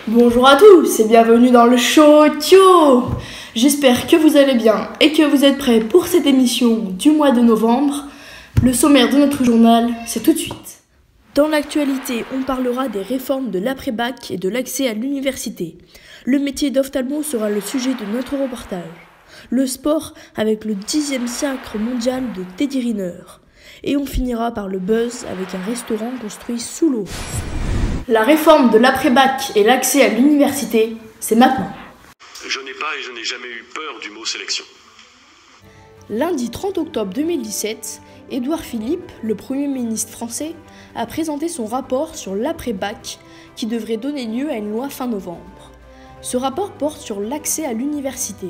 Bonjour à tous et bienvenue dans le show Tio. J'espère que vous allez bien et que vous êtes prêts pour cette émission du mois de novembre. Le sommaire de notre journal, c'est tout de suite. Dans l'actualité, on parlera des réformes de l'après-bac et de l'accès à l'université. Le métier d'ophtalmo sera le sujet de notre reportage. Le sport avec le 10e sacre mondial de Teddy Riner. Et on finira par le buzz avec un restaurant construit sous l'eau. La réforme de l'après-bac et l'accès à l'université, c'est maintenant. Je n'ai pas et je n'ai jamais eu peur du mot sélection. Lundi 30 octobre 2017, Édouard Philippe, le Premier ministre français, a présenté son rapport sur l'après-bac qui devrait donner lieu à une loi fin novembre. Ce rapport porte sur l'accès à l'université.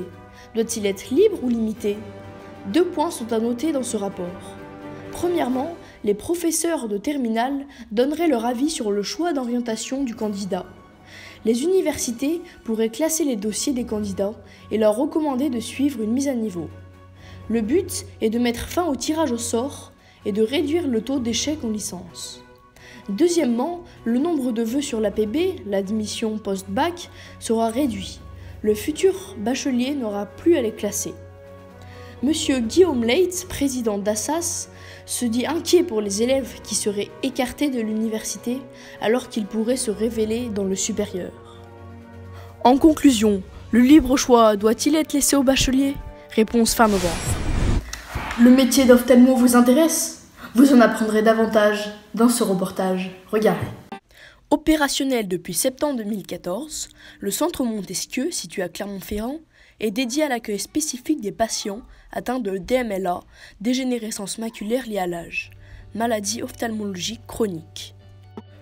Doit-il être libre ou limité ? 2 points sont à noter dans ce rapport. Premièrement, les professeurs de terminale donneraient leur avis sur le choix d'orientation du candidat. Les universités pourraient classer les dossiers des candidats et leur recommander de suivre une mise à niveau. Le but est de mettre fin au tirage au sort et de réduire le taux d'échec en licence. Deuxièmement, le nombre de vœux sur l'APB, l'admission post-bac, sera réduit. Le futur bachelier n'aura plus à les classer. Monsieur Guillaume Leitz, président d'Assas, se dit inquiet pour les élèves qui seraient écartés de l'université alors qu'ils pourraient se révéler dans le supérieur. En conclusion, le libre choix doit-il être laissé aux bacheliers ? Réponse fin novembre. Le métier d'ophtalmo vous intéresse ? Vous en apprendrez davantage dans ce reportage. Regardez. Opérationnel depuis septembre 2014, le centre Montesquieu, situé à Clermont-Ferrand, est dédié à l'accueil spécifique des patients atteints de DMLA, dégénérescence maculaire liée à l'âge, maladie ophtalmologique chronique.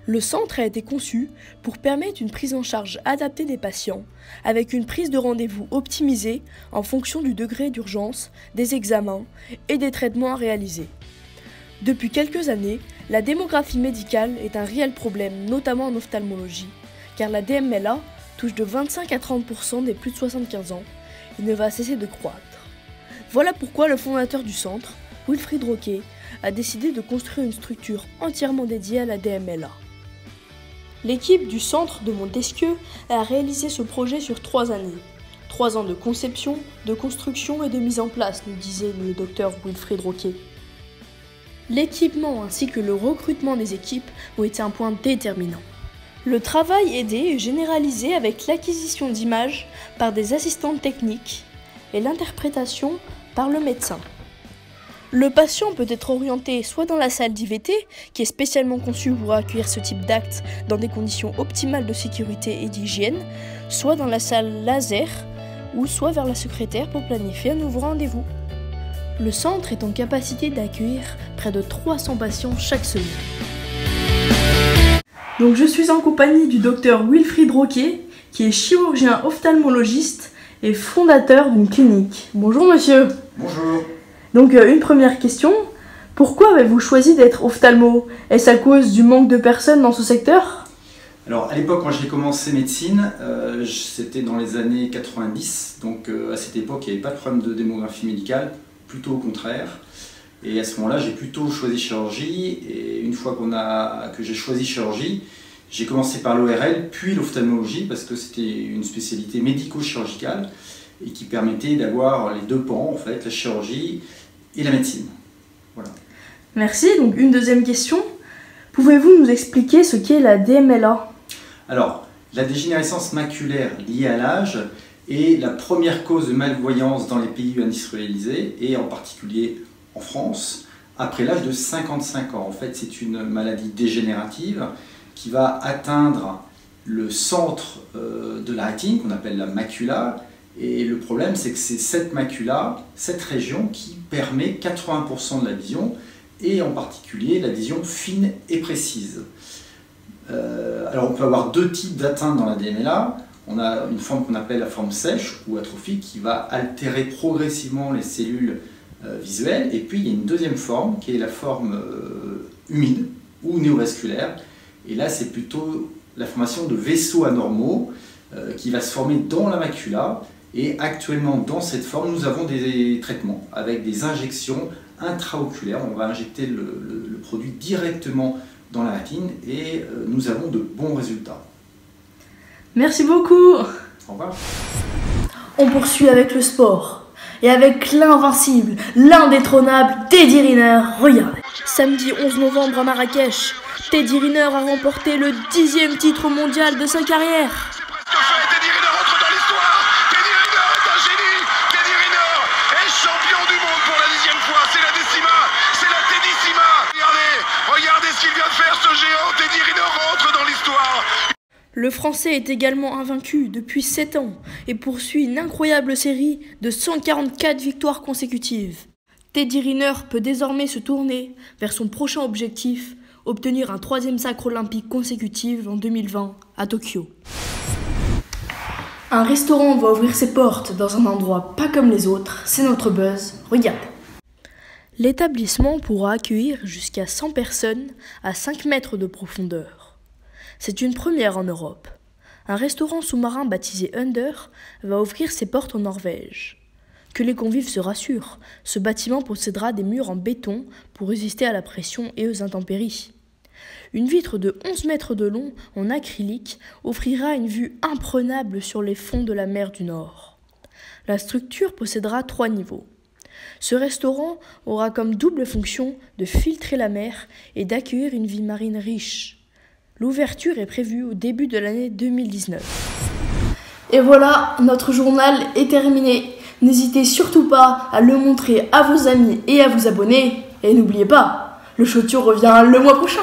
Le centre a été conçu pour permettre une prise en charge adaptée des patients, avec une prise de rendez-vous optimisée en fonction du degré d'urgence, des examens et des traitements à réaliser. Depuis quelques années, la démographie médicale est un réel problème, notamment en ophtalmologie, car la DMLA touche de 25 à 30% des plus de 75 ans et ne va cesser de croître. Voilà pourquoi le fondateur du centre, Wilfried Roquet, a décidé de construire une structure entièrement dédiée à la DMLA. L'équipe du centre de Montesquieu a réalisé ce projet sur 3 années. 3 ans de conception, de construction et de mise en place, nous disait le docteur Wilfried Roquet. L'équipement ainsi que le recrutement des équipes ont été un point déterminant. Le travail aidé est généralisé avec l'acquisition d'images par des assistantes techniques et l'interprétation par le médecin. Le patient peut être orienté soit dans la salle d'IVT, qui est spécialement conçue pour accueillir ce type d'acte dans des conditions optimales de sécurité et d'hygiène, soit dans la salle laser, ou soit vers la secrétaire pour planifier un nouveau rendez-vous. Le centre est en capacité d'accueillir près de 300 patients chaque semaine. Donc je suis en compagnie du docteur Wilfried Roquet, qui est chirurgien ophtalmologiste et fondateur d'une clinique. Bonjour monsieur. Bonjour. Donc une première question, pourquoi avez-vous choisi d'être ophtalmo ? Est-ce à cause du manque de personnes dans ce secteur ? Alors à l'époque quand j'ai commencé médecine, c'était dans les années 90, donc à cette époque il n'y avait pas de problème de démographie médicale, plutôt au contraire. Et à ce moment-là, j'ai plutôt choisi chirurgie. Et une fois que j'ai choisi chirurgie, j'ai commencé par l'ORL, puis l'ophtalmologie, parce que c'était une spécialité médico-chirurgicale et qui permettait d'avoir les 2 pans, en fait, la chirurgie et la médecine. Voilà. Merci. Donc une deuxième question. Pouvez-vous nous expliquer ce qu'est la DMLA ? Alors, la dégénérescence maculaire liée à l'âge est la première cause de malvoyance dans les pays industrialisés et en particulier en France, après l'âge de 55 ans. En fait, c'est une maladie dégénérative qui va atteindre le centre de la rétine, qu'on appelle la macula. Et le problème, c'est que c'est cette macula, cette région, qui permet 80% de la vision, et en particulier la vision fine et précise. Alors, on peut avoir 2 types d'atteintes dans la DMLA. On a une forme qu'on appelle la forme sèche ou atrophique, qui va altérer progressivement les cellules visuelle, et puis il y a une deuxième forme qui est la forme humide ou néovasculaire, et là c'est plutôt la formation de vaisseaux anormaux qui va se former dans la macula, et actuellement dans cette forme nous avons des traitements avec des injections intraoculaires. On va injecter le produit directement dans la rétine et nous avons de bons résultats. Merci beaucoup. Au revoir. On poursuit avec le sport. Et avec l'invincible, l'indétrônable Teddy Riner. Regardez. Samedi 11 novembre à Marrakech, Teddy Riner a remporté le 10e titre mondial de sa carrière. Teddy Riner entre dans l'histoire. Teddy Riner est un génie. Teddy Riner est champion du monde pour la 10e fois. C'est la décima, c'est la Teddysima. Regardez ce qu'il vient de faire, ce géant. Teddy Riner rentre dans l'histoire. Le Français est également invaincu depuis 7 ans et poursuit une incroyable série de 144 victoires consécutives. Teddy Riner peut désormais se tourner vers son prochain objectif, obtenir un 3e sacre olympique consécutif en 2020 à Tokyo. Un restaurant va ouvrir ses portes dans un endroit pas comme les autres, c'est notre buzz, regarde. L'établissement pourra accueillir jusqu'à 100 personnes à 5 mètres de profondeur. C'est une première en Europe. Un restaurant sous-marin baptisé Under va ouvrir ses portes en Norvège. Que les convives se rassurent, ce bâtiment possédera des murs en béton pour résister à la pression et aux intempéries. Une vitre de 11 mètres de long en acrylique offrira une vue imprenable sur les fonds de la mer du Nord. La structure possédera 3 niveaux. Ce restaurant aura comme double fonction de filtrer la mer et d'accueillir une vie marine riche. L'ouverture est prévue au début de l'année 2019. Et voilà, notre journal est terminé. N'hésitez surtout pas à le montrer à vos amis et à vous abonner. Et n'oubliez pas, le Show Tour revient le mois prochain.